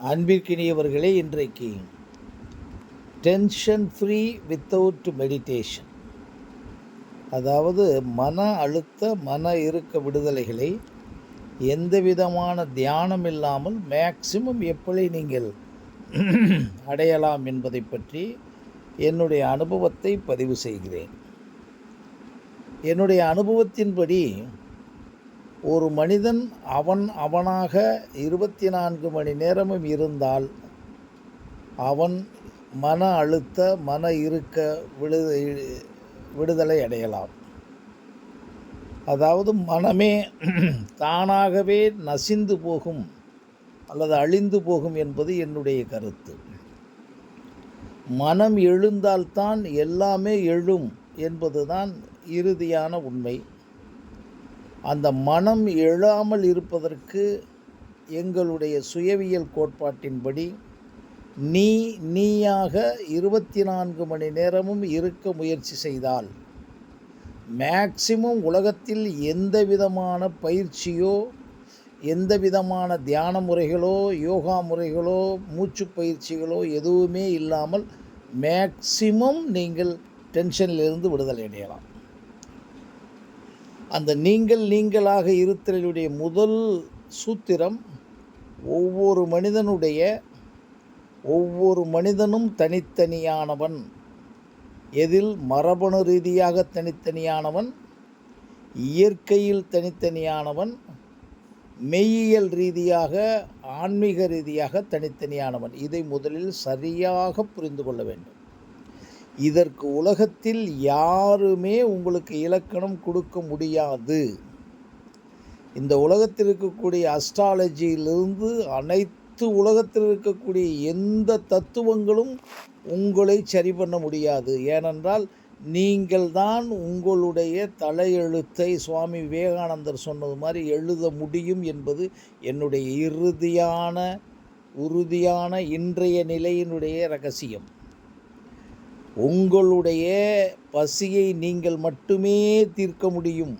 அன்பிற்கினியவர்களே, இன்றைக்கு tension free without meditation, அதாவது மன அழுத்த மன இறுக்க விடுதலைகளை எந்த விதமான தியானம் இல்லாமல் மேக்சிமம் எப்படி நீங்கள் அடையலாம் என்பதை பற்றி என்னுடைய அனுபவத்தை பதிவு செய்கிறேன். என்னுடைய அனுபவத்தின்படி ஒரு மனிதன் அவனாக 24 மணி நேரமும் இருந்தால் அவன் மன அழுத்த மன இறுக்க விடுதலை அடையலாம். அதாவது மனமே தானாகவே நசிந்து போகும் அல்லது அழிந்து போகும் என்பது என்னுடைய கருத்து. மனம் எழுந்தால்தான் எல்லாமே எழும் என்பதுதான் இறுதியான உண்மை. அந்த மனம் எழாமல் இருப்பதற்கு எங்களுடைய சுயவியல் கோட்பாட்டின்படி நீயாக 24 மணி நேரமும் இருக்க முயற்சி செய்தால் மேக்சிமம் உலகத்தில் எந்த விதமான பயிற்சியோ எந்த விதமான தியான முறைகளோ யோகா முறைகளோ மூச்சு பயிற்சிகளோ எதுவுமே இல்லாமல் மேக்சிமம் நீங்கள் டென்ஷனிலிருந்து விடுதலை அடையலாம். அந்த நீங்களாக இருத்தலுடைய முதல் சூத்திரம், ஒவ்வொரு மனிதனும் தனித்தனியானவன். எதில்? மரபணு ரீதியாக தனித்தனியானவன், இயற்கையில் தனித்தனியானவன், மெய்யியல் ரீதியாக ஆன்மீக ரீதியாக தனித்தனியானவன். இதை முதலில் சரியாக புரிந்து கொள்ள வேண்டும். இதற்கு உலகத்தில் யாருமே உங்களுக்கு இலக்கணம் கொடுக்க முடியாது. இந்த உலகத்தில் இருக்கக்கூடிய அஸ்ட்ராலஜியிலிருந்து அனைத்து உலகத்தில் இருக்கக்கூடிய எந்த தத்துவங்களும் உங்களை சரி பண்ண முடியாது. ஏனென்றால் நீங்கள் தான் உங்களுடைய தலையெழுத்தை சுவாமி விவேகானந்தர் சொன்னது மாதிரி எழுத முடியும் என்பது என்னுடைய உறுதியான இன்றைய நிலையினுடைய ரகசியம். உங்களுடைய பசியை நீங்கள் மட்டுமே தீர்க்க முடியும்.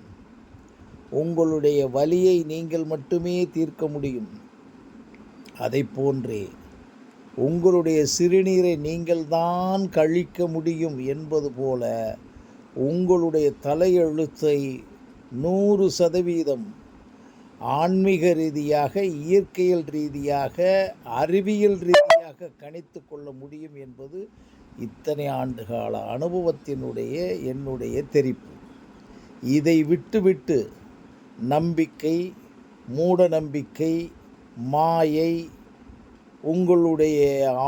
உங்களுடைய வலியை நீங்கள் மட்டுமே தீர்க்க முடியும். அதை போன்றே உங்களுடைய சிறுநீரை நீங்கள் தான் கழிக்க முடியும் என்பது போல உங்களுடைய தலையெழுத்தை 100% ஆன்மீக ரீதியாக இயற்கையல் ரீதியாக அறிவியல் ரீதியாக கணித்து கொள்ள முடியும் என்பது இத்தனை ஆண்டுகால அனுபவத்தினுடைய என்னுடைய தெரிப்பு. இதை விட்டுவிட்டு நம்பிக்கை, மூட நம்பிக்கை, மாயை, உங்களுடைய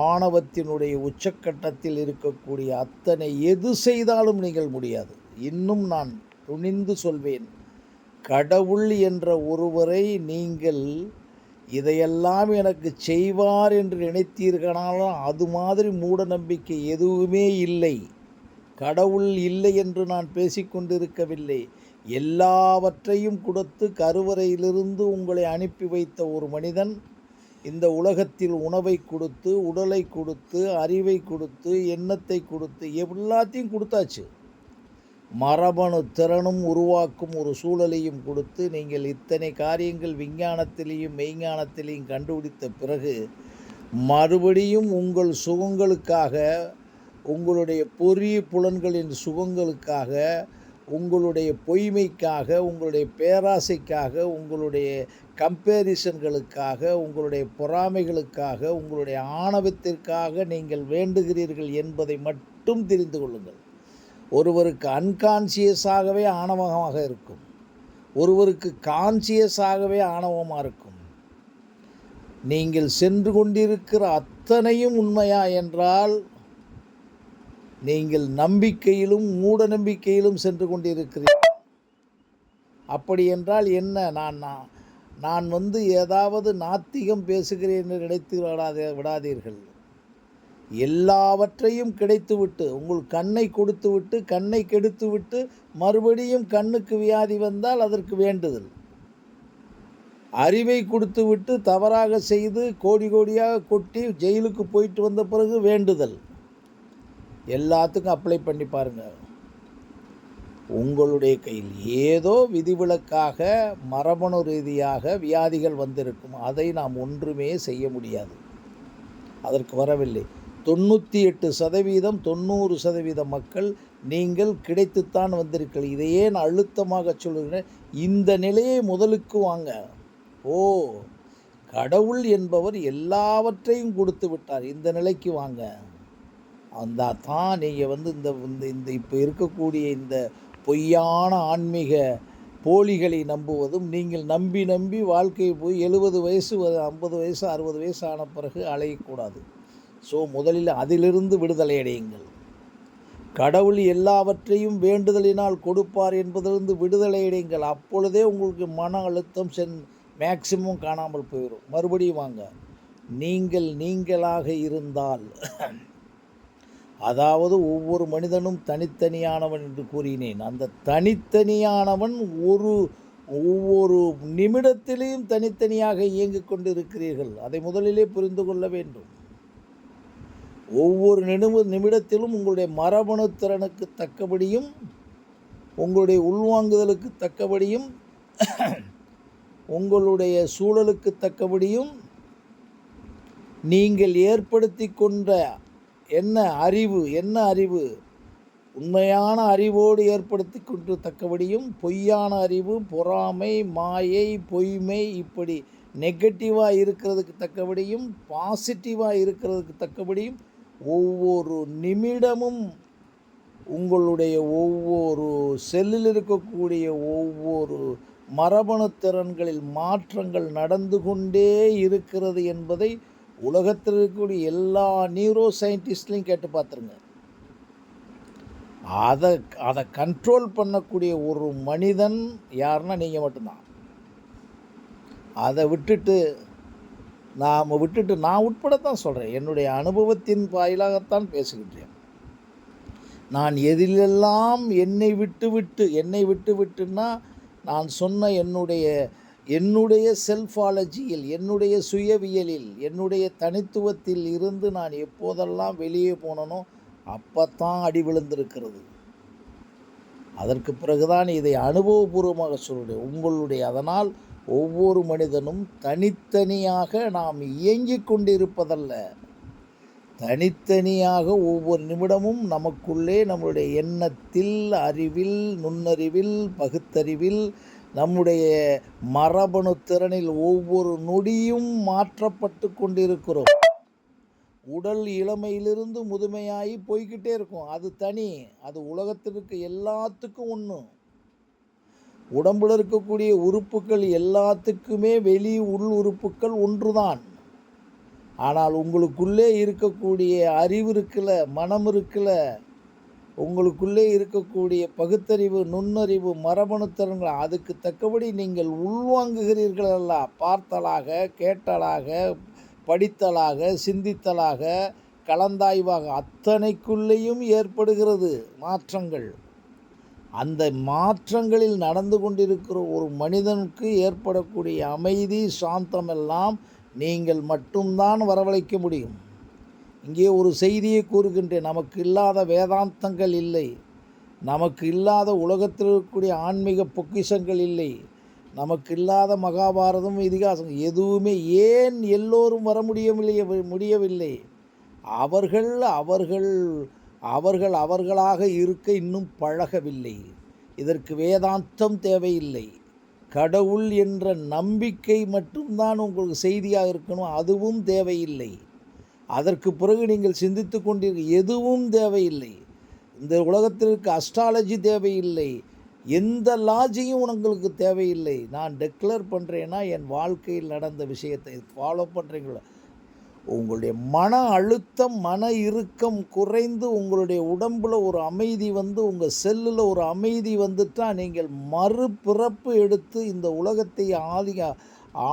ஆணவத்தினுடைய உச்சக்கட்டத்தில் இருக்கக்கூடிய அத்தனை எது செய்தாலும் நீங்கள் முடியாது. இன்னும் நான் துணிந்து சொல்வேன், கடவுள் என்ற ஒருவரை நீங்கள் இதையெல்லாம் எனக்கு செய்வார் என்று நினைத்தீர்களாலும் அது மாதிரி மூட நம்பிக்கை எதுவுமே இல்லை. கடவுள் இல்லை என்று நான் பேசிக்கொண்டிருக்கவில்லை. எல்லாவற்றையும் கொடுத்து கருவறையிலிருந்து உங்களை அனுப்பி வைத்த ஒரு மனிதன் இந்த உலகத்தில் உணவை கொடுத்து, உடலை கொடுத்து, அறிவை கொடுத்து, எண்ணத்தை கொடுத்து, எல்லாத்தையும் கொடுத்தாச்சு. மரபணு திறனும் உருவாக்கும் ஒரு சூழலையும் கொடுத்து நீங்கள் இத்தனை காரியங்கள் விஞ்ஞானத்திலேயும் மெய்ஞானத்திலேயும் கண்டுபிடித்த பிறகு மறுபடியும் உங்கள் சுகங்களுக்காக, உங்களுடைய பொறி புலன்களின் சுகங்களுக்காக, உங்களுடைய பொய்மைக்காக, உங்களுடைய பேராசைக்காக, உங்களுடைய கம்பேரிசன்களுக்காக, உங்களுடைய பொறாமைகளுக்காக, உங்களுடைய ஆணவத்திற்காக நீங்கள் வேண்டுகிறீர்கள் என்பதை மட்டும் தெரிந்து கொள்ளுங்கள். ஒருவருக்கு அன்கான்சியஸாகவே ஆணவமாக இருக்கும், ஒருவருக்கு கான்சியஸாகவே ஆணவமாக இருக்கும். நீங்கள் சென்று கொண்டிருக்கிற அத்தனையும் உண்மையா என்றால் நீங்கள் நம்பிக்கையிலும் மூட நம்பிக்கையிலும் சென்று கொண்டிருக்கிறீர்கள். அப்படி என்றால் என்ன? நான் ஏதாவது நாத்திகம் பேசுகிறேன் என்று நினைத்து விடாதீர்கள். எல்லாவற்றையும் கிடைத்துவிட்டு, உங்கள் கண்ணை கொடுத்துவிட்டு, கண்ணை கெடுத்துவிட்டு மறுபடியும் கண்ணுக்கு வியாதி வந்தால் அதற்கு வேண்டுதல். அறிவை கொடுத்துவிட்டு தவறாக செய்து கோடியாக கொட்டி ஜெயிலுக்கு போயிட்டு வந்த பிறகு வேண்டுதல். எல்லாத்துக்கும் அப்ளை பண்ணி பாருங்கள். உங்களுடைய கையில் ஏதோ விதிவிலக்காக மரபணு ரீதியாக வியாதிகள் வந்திருக்கும். அதை நாம் ஒன்றுமே செய்ய முடியாது. அதற்கு வரவில்லை. 98% 90% மக்கள் நீங்கள் கிடைத்துத்தான் வந்திருக்கிறீர்கள். இதை ஏன் அழுத்தமாக சொல்கிறேன், இந்த நிலையை முதலுக்கு வாங்க. ஓ, கடவுள் என்பவர் எல்லாவற்றையும் கொடுத்து விட்டார், இந்த நிலைக்கு வாங்க. அந்த தான் நீங்கள் வந்து இந்த இந்த இப்போ இருக்கக்கூடிய இந்த பொய்யான ஆன்மீக போலிகளை நம்புவதும், நீங்கள் நம்பி நம்பி வாழ்க்கையை போய் 70 வயசு 50 வயசு 60 வயசு ஆன பிறகு அலையக்கூடாது. ஸோ முதலில் அதிலிருந்து விடுதலை அடையுங்கள். கடவுள் எல்லாவற்றையும் வேண்டுதலினால் கொடுப்பார் என்பதிலிருந்து விடுதலை அடையுங்கள். அப்பொழுதே உங்களுக்கு மன அழுத்தம் மேக்சிமம் காணாமல் போயிடும். மறுபடியும் வாங்க. நீங்கள் நீங்களாக இருந்தால், அதாவது ஒவ்வொரு மனிதனும் தனித்தனியானவன் என்று கூறினேன். அந்த தனித்தனியானவன் ஒவ்வொரு நிமிடத்திலேயும் தனித்தனியாக இயங்கிக் கொண்டு இருக்கிறீர்கள். அதை முதலிலே புரிந்து கொள்ள வேண்டும். ஒவ்வொரு நிமிடத்திலும் உங்களுடைய மரபணு திறனுக்கு தக்கபடியும், உங்களுடைய உள்வாங்குதலுக்கு தக்கபடியும், உங்களுடைய சூழலுக்கு தக்கபடியும் நீங்கள் ஏற்படுத்தி கொண்ட என்ன அறிவு உண்மையான அறிவோடு ஏற்படுத்தி கொண்டு தக்கபடியும், பொய்யான அறிவு, பொறாமை, மாயை, பொய்மை, இப்படி நெகட்டிவாக இருக்கிறதுக்கு தக்கபடியும், பாசிட்டிவாக இருக்கிறதுக்கு தக்கபடியும் ஒவ்வொரு நிமிடமும் உங்களுடைய ஒவ்வொரு செல்லில் இருக்கக்கூடிய ஒவ்வொரு மரபணு திறன்களில் மாற்றங்கள் நடந்து கொண்டே இருக்கிறது என்பதை உலகத்தில் இருக்கக்கூடிய எல்லா நியூரோ சயின்டிஸ்ட்லையும் கேட்டு பார்த்துருங்க. அதை கண்ட்ரோல் பண்ணக்கூடிய ஒரு மனிதன் யாருன்னா நீங்கள் மட்டும்தான். அதை விட்டுட்டு நான் உட்படத்தான் சொல்கிறேன். என்னுடைய அனுபவத்தின் வாயிலாகத்தான் பேசுகின்றேன். நான் எதிலெல்லாம் என்னை விட்டுன்னா நான் சொன்ன என்னுடைய செல்ஃபாலஜியில், என்னுடைய சுயவியலில், என்னுடைய தனித்துவத்தில் இருந்து நான் எப்போதெல்லாம் வெளியே போனனோ அப்போத்தான் அடி விழுந்திருக்கிறது. அதற்கு பிறகுதான் இதை அனுபவபூர்வமாக சொல்கிறேன். அதனால் ஒவ்வொரு மனிதனும் தனித்தனியாக நாம் இயங்கிக் கொண்டிருப்பதல்ல, தனித்தனியாக ஒவ்வொரு நிமிடமும் நமக்குள்ளே நம்முடைய எண்ணத்தில், அறிவில், நுண்ணறிவில், பகுத்தறிவில், நம்முடைய மரபணு திறனில் ஒவ்வொரு நொடியும் மாற்றப்பட்டு கொண்டிருக்கிறோம். உடல் இளமையிலிருந்து முதுமையாகி போய்கிட்டே இருக்கும். அது தனி, அது உலகத்திற்கு எல்லாத்துக்கும் ஒன்று. உடம்பில் இருக்கக்கூடிய உறுப்புகள் எல்லாத்துக்குமே உள் உறுப்புகள் ஒன்றுதான். ஆனால் உங்களுக்குள்ளே இருக்கக்கூடிய அறிவு இருக்குல்ல, மனம் இருக்குல்ல, உங்களுக்குள்ளே இருக்கக்கூடிய பகுத்தறிவு, நுண்ணறிவு, மரபணு திறன்கள், அதுக்கு தக்கபடி நீங்கள் உள்வாங்குகிறீர்கள் அல்ல. பார்த்தலாக, கேட்டலாக, படித்தலாக, சிந்தித்தலாக, கலந்தாய்வாக, அத்தனைக்குள்ளேயும் ஏற்படுகிறது மாற்றங்கள். அந்த மாற்றங்களில் நடந்து கொண்டிருக்கிற ஒரு மனிதனுக்கு ஏற்படக்கூடிய அமைதி, சாந்தமெல்லாம் நீங்கள் மட்டும்தான் வரவழைக்க முடியும். இங்கே ஒரு செய்தியை கூறுகின்றேன். நமக்கு இல்லாத வேதாந்தங்கள் இல்லை, நமக்கு இல்லாத உலகத்தில் இருக்கக்கூடிய ஆன்மீக பொக்கிஷங்கள் இல்லை, நமக்கு இல்லாத மகாபாரதம், இதிகாசம் எதுவுமே. ஏன் எல்லோரும் வர முடியவில்லை? அவர்களாக இருக்க இன்னும் பழகவில்லை. இதற்கு வேதாந்தம் தேவையில்லை. கடவுள் என்ற நம்பிக்கை மட்டும்தான் உங்களுக்கு செய்தியாக இருக்கணும். அதுவும் தேவையில்லை. அதற்கு பிறகு நீங்கள் சிந்தித்து கொண்டீர்கள், எதுவும் தேவையில்லை. இந்த உலகத்திற்கு அஸ்ட்ராலஜி தேவையில்லை, எந்த லாஜியும் உங்களுக்கு தேவையில்லை. நான் டெக்ளேர் பண்ணுறேன்னா என் வாழ்க்கையில் நடந்த விஷயத்தை ஃபாலோ பண்ணுறீங்களா? உங்களுடைய மன அழுத்தம், மன இறுக்கம் குறைந்து உங்களுடைய உடம்பில் ஒரு அமைதி வந்து, உங்கள் செல்லில் ஒரு அமைதி வந்துட்டால் நீங்கள் மறுபிறப்பு எடுத்து இந்த உலகத்தை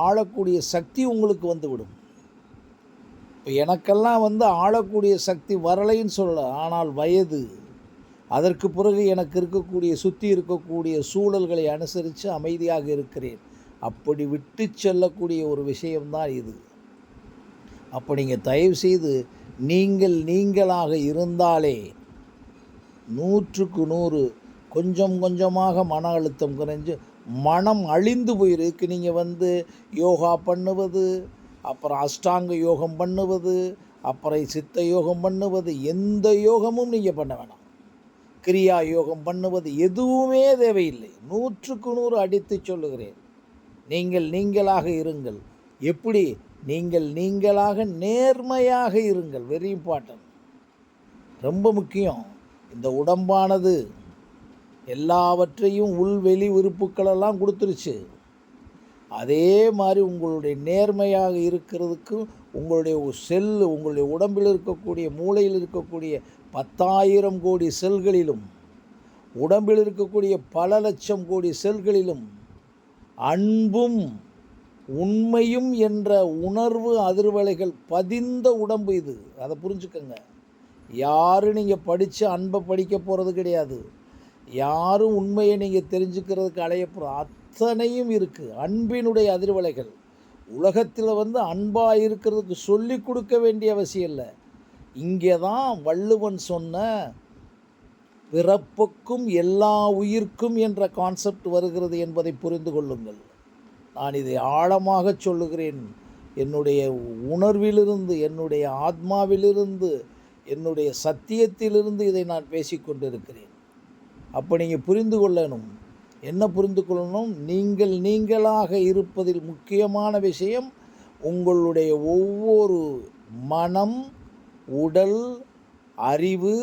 ஆளக்கூடிய சக்தி உங்களுக்கு வந்துவிடும். இப்போ எனக்கெல்லாம் வந்து ஆளக்கூடிய சக்தி வரலைன்னு சொல்ல, ஆனால் வயது, அதற்கு பிறகு எனக்கு சுற்றி இருக்கக்கூடிய சூழல்களை அனுசரித்து அமைதியாக இருக்கிறேன். அப்படி விட்டு செல்லக்கூடிய ஒரு விஷயம்தான் இது. அப்போ நீங்கள் தயவுசெய்து நீங்களாக இருந்தாலே 100க்கு 100 கொஞ்சம் கொஞ்சமாக மன அழுத்தம் குறைஞ்சு மனம் அழிந்து போயிருக்கு. நீங்கள் வந்து யோகா பண்ணுவது, அப்புறம் அஷ்டாங்க யோகம் பண்ணுவது, அப்புறம் சித்த யோகம் பண்ணுவது எந்த யோகமும் நீங்கள் பண்ண வேணாம். கிரியா யோகம் பண்ணுவது எதுவுமே தேவையில்லை. 100க்கு 100 அடித்து சொல்லுகிறேன். நீங்கள் நீங்களாக இருங்கள். எப்படி? நீங்கள் நீங்களாக நேர்மையாக இருங்கள். வெரி இம்பார்ட்டன்ட், ரொம்ப முக்கியம். இந்த உடம்பானது எல்லாவற்றையும் உள்வெளி உறுப்புக்களெல்லாம் கொடுத்துருச்சு. அதே மாதிரி உங்களுடைய நேர்மையாக இருக்கிறதுக்கு உங்களுடைய செல்லு, உங்களுடைய உடம்பில் இருக்கக்கூடிய மூளையில் இருக்கக்கூடிய 10,000 கோடி செல்களிலும் உடம்பில் இருக்கக்கூடிய பல லட்சம் கோடி செல்களிலும் அன்பும் உண்மையும் என்ற உணர்வு அதிர்வலைகள் பதிந்த உடம்பு இது. அதை புரிஞ்சுக்கங்க. யாரும் நீங்கள் படித்து அன்பை படிக்க போகிறது கிடையாது. யாரும் உண்மையை நீங்கள் தெரிஞ்சுக்கிறதுக்கு அலைய போகிற அத்தனையும் இருக்குது. அன்பினுடைய அதிர்வலைகள் உலகத்தில் அன்பாக இருக்கிறதுக்கு சொல்லி கொடுக்க வேண்டிய அவசியம் இல்லை. இங்கே தான் வள்ளுவன் சொன்ன பிறப்புக்கும் எல்லா உயிர்க்கும் என்ற கான்செப்ட் வருகிறது என்பதை புரிந்து கொள்ளுங்கள். நான் இதை ஆழமாக சொல்லுகிறேன். என்னுடைய உணர்விலிருந்து, என்னுடைய ஆத்மாவிலிருந்து, என்னுடைய சத்தியத்திலிருந்து இதை நான் பேசிக்கொண்டிருக்கிறேன். அப்போ நீங்கள் புரிந்து கொள்ளணும். என்ன புரிந்து கொள்ளணும்? நீங்கள் நீங்களாக இருப்பதில் முக்கியமான விஷயம் உங்களுடைய ஒவ்வொரு மனம், உடல், அறிவு,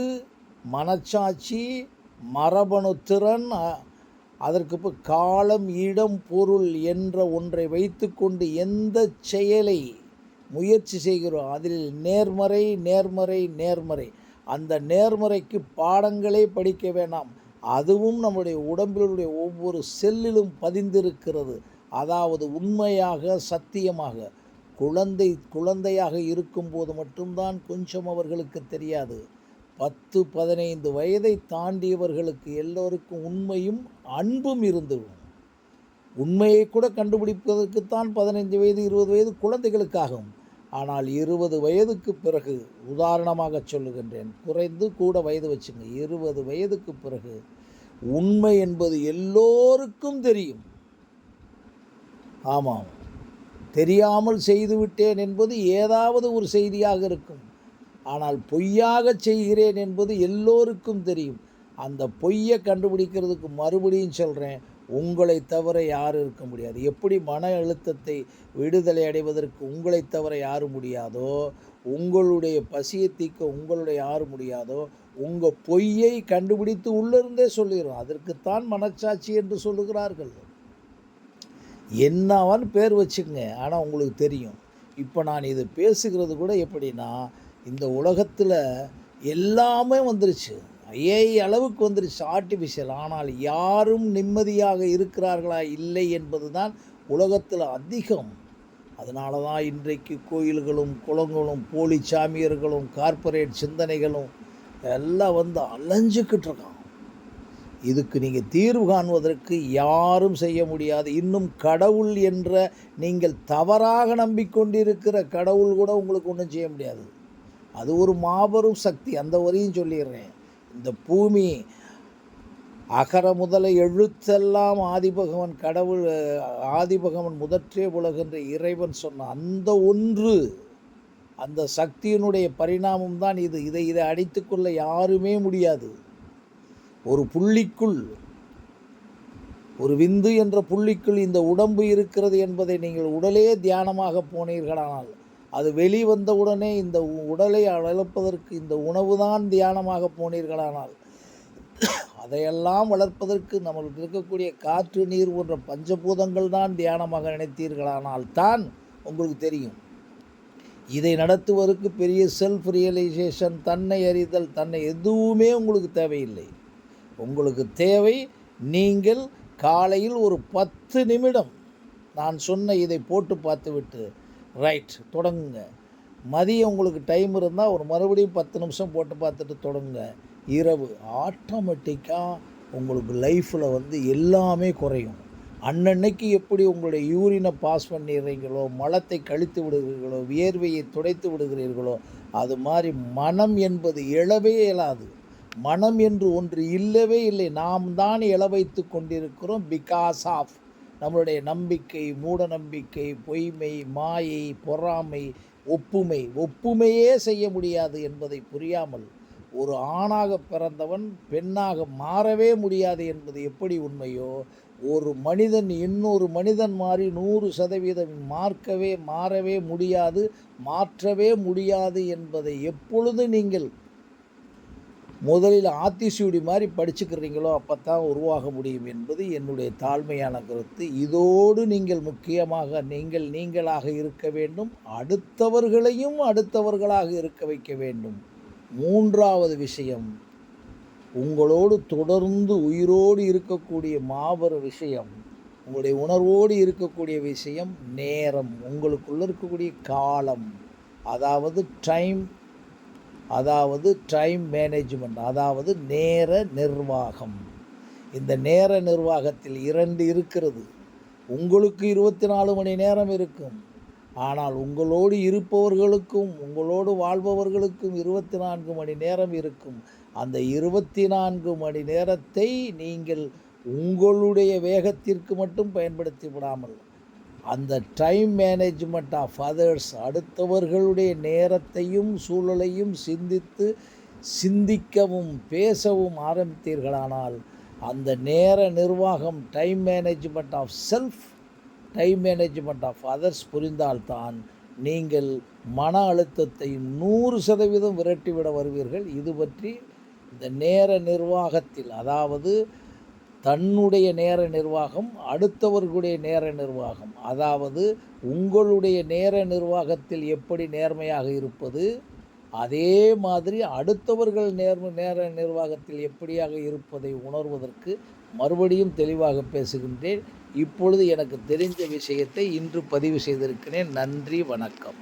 மனச்சாட்சி, மரபணு திறன், அதற்கு காலம், இடம், பொருள் என்ற ஒன்றை வைத்து கொண்டு எந்த செயலை முயற்சி செய்கிறோம் அதில் நேர்மறை நேர்மறை நேர்மறை. அந்த நேர்மறைக்கு பாடங்களே படிக்க வேண்டாம். அதுவும் நம்முடைய உடம்பிலுடைய ஒவ்வொரு செல்லிலும் பதிந்திருக்கிறது. அதாவது உண்மையாக சத்தியமாக குழந்தையாக இருக்கும்போது மட்டும்தான் கொஞ்சம் அவர்களுக்கு தெரியாது. 10-15 வயதை தாண்டியவர்களுக்கு எல்லோருக்கும் உண்மையும் அன்பும் இருந்துவிடும். உண்மையை கூட கண்டுபிடிப்பதற்குத்தான் 15 வயது 20 வயது குழந்தைகளுக்காகும். ஆனால் 20 வயதுக்கு பிறகு, உதாரணமாக சொல்லுகின்றேன், குறைந்து கூட வயது வச்சுங்க, 20 வயதுக்கு பிறகு உண்மை என்பது எல்லோருக்கும் தெரியும். ஆமாம், தெரியாமல் செய்துவிட்டேன் என்பது ஏதாவது ஒரு செய்தியாக இருக்கும். ஆனால் பொய்யாக செய்கிறேன் என்பது எல்லோருக்கும் தெரியும். அந்த பொய்யை கண்டுபிடிக்கிறதுக்கு மறுபடியும் சொல்கிறேன், உங்களை தவிர யாரும் இருக்க முடியாது. எப்படி மன அழுத்தத்தை விடுதலை அடைவதற்கு உங்களை தவிர யாரும் முடியாதோ, உங்களுடைய பசியை தீர்க்க உங்களுடைய யாரும் முடியாதோ, உங்கள் பொய்யை கண்டுபிடித்து உள்ளிருந்தே சொல்லிடும். அதற்குத்தான் மனச்சாட்சி என்று சொல்லுகிறார்கள். என்னவன் பேர் வச்சுங்க, ஆனால் உங்களுக்கு தெரியும். இப்போ நான் இது பேசுகிறது கூட எப்படின்னா, இந்த உலகத்தில் எல்லாமே வந்துருச்சு, AI அளவுக்கு வந்துருச்சு ஆர்டிஃபிஷியல். ஆனால் யாரும் நிம்மதியாக இருக்கிறார்களா இல்லை என்பது தான் உலகத்தில் அதிகம். அதனால தான் இன்றைக்கு கோயில்களும் குளங்களும் போலி சாமியர்களும் கார்ப்பரேட் சிந்தனைகளும் எல்லாம் அலைஞ்சிக்கிட்டு இருக்கான். இதுக்கு நீங்கள் தீர்வு காணுவதற்கு யாரும் செய்ய முடியாது. இன்னும் கடவுள் என்ற நீங்கள் தவறாக நம்பிக்கொண்டிருக்கிற கடவுள் கூட உங்களுக்கு ஒன்றும் செய்ய முடியாது. அது ஒரு மாபெரும் சக்தி. அந்த வரையும் சொல்லிடுறேன். இந்த பூமி அகர முதல எழுத்தெல்லாம் ஆதிபகவன் கடவுள், ஆதிபகவன் முதற்றே உலகென்ற இறைவன் சொன்ன அந்த ஒன்று, அந்த சக்தியினுடைய பரிணாமம் தான் இது. இதை அடித்துக்கொள்ள யாருமே முடியாது. ஒரு புள்ளிக்குள், ஒரு விந்து என்ற புள்ளிக்குள் இந்த உடம்பு இருக்கிறது என்பதை நீங்கள் உடலே தியானமாக போனீர்களானால், அது வெளிவந்த உடனே இந்த உடலை வளர்ப்பதற்கு இந்த உணவு தான் தியானமாக போனீர்களானால், அதையெல்லாம் வளர்ப்பதற்கு நம்மளுக்கு இருக்கக்கூடிய காற்று, நீர் போன்ற பஞ்சபூதங்கள் தான் தியானமாக நினைத்தீர்களானால் தான் உங்களுக்கு தெரியும். இதை நடத்துவதற்கு பெரிய செல்ஃப் ரியலைசேஷன், தன்னை அறிதல், தன்னை எதுவுமே உங்களுக்கு தேவையில்லை. உங்களுக்கு தேவை, நீங்கள் காலையில் ஒரு 10 நிமிடம் நான் சொன்ன இதை போட்டு பார்த்துவிட்டு ரைட் தொடங்குங்க. மதியம் உங்களுக்கு டைம் இருந்தால் ஒரு மறுபடியும் 10 நிமிஷம் போட்டு பார்த்துட்டு தொடங்குங்க. இரவு ஆட்டோமேட்டிக்காக உங்களுக்கு லைஃப்பில் எல்லாமே குறையும். அன்னன்னைக்கு எப்படி உங்களுடைய யூரினை பாஸ் பண்ணிடுறீங்களோ, மலத்தை கழித்து விடுகிறீர்களோ, வியர்வையை துடைத்து விடுகிறீர்களோ, அது மாதிரி மனம் என்பது எழவே இயலாது. மனம் என்று ஒன்று இல்லவே இல்லை. நாம் தான் எழ வைத்து கொண்டிருக்கிறோம். பிகாஸ் ஆஃப் நம்மளுடைய நம்பிக்கை, மூட நம்பிக்கை, பொய்மை, மாயை, பொறாமை, ஒப்புமையே செய்ய முடியாது என்பதை புரியாமல் ஒரு ஆணாக பிறந்தவன் பெண்ணாக மாறவே முடியாது என்பது எப்படி உண்மையோ, ஒரு மனிதன் இன்னொரு மனிதன் மாறி 100% மாறவே முடியாது, மாற்றவே முடியாது என்பதை எப்பொழுது நீங்கள் முதலில் ஆத்திசூடி மாதிரி படிச்சுக்கிறீங்களோ அப்போத்தான் உருவாக முடியும் என்பது என்னுடைய தாழ்மையான கருத்து. இதோடு நீங்கள் முக்கியமாக நீங்களாக இருக்க வேண்டும், அடுத்தவர்களையும் அடுத்தவர்களாக இருக்க வைக்க வேண்டும். 3வது விஷயம், உங்களோடு தொடர்ந்து உயிரோடு இருக்கக்கூடிய மாபெரும் விஷயம், உங்களுடைய உணர்வோடு இருக்கக்கூடிய விஷயம் நேரம், உங்களுக்குள்ள இருக்கக்கூடிய காலம், அதாவது டைம் மேனேஜ்மெண்ட், அதாவது நேர நிர்வாகம். இந்த நேர நிர்வாகத்தில் 2 இருக்கிறது. உங்களுக்கு 24 மணி நேரம் இருக்கும், ஆனால் உங்களோடு இருப்பவர்களுக்கும் உங்களோடு வாழ்பவர்களுக்கும் 24 மணி நேரம் இருக்கும். அந்த 24 மணி நேரத்தை நீங்கள் உங்களுடைய வேகத்திற்கு மட்டும் பயன்படுத்தி விடாமல், அந்த டைம் மேனேஜ்மெண்ட் ஆஃப் அதர்ஸ், அடுத்தவர்களுடைய நேரத்தையும் சூழலையும் சிந்திக்கவும் பேசவும் ஆரம்பித்தீர்களானால், அந்த நேர நிர்வாகம் time management of self, time management of others புரிந்தால்தான் நீங்கள் மன அழுத்தத்தை 100% விரட்டிவிட வருவீர்கள். இது பற்றி இந்த நேர நிர்வாகத்தில், அதாவது தன்னுடைய நேர நிர்வாகம், அடுத்தவர்களுடைய நேர நிர்வாகம், அதாவது உங்களுடைய நேர நிர்வாகத்தில் எப்படி நேர்மையாக இருப்பது, அதே மாதிரி அடுத்தவர்கள் நேர நிர்வாகத்தில் எப்படியாக இருப்பதை உணர்வதற்கு மறுபடியும் தெளிவாக பேசுகின்றேன். இப்பொழுது எனக்கு தெரிந்த விஷயத்தை இன்று பதிவு செய்திருக்கிறேன். நன்றி, வணக்கம்.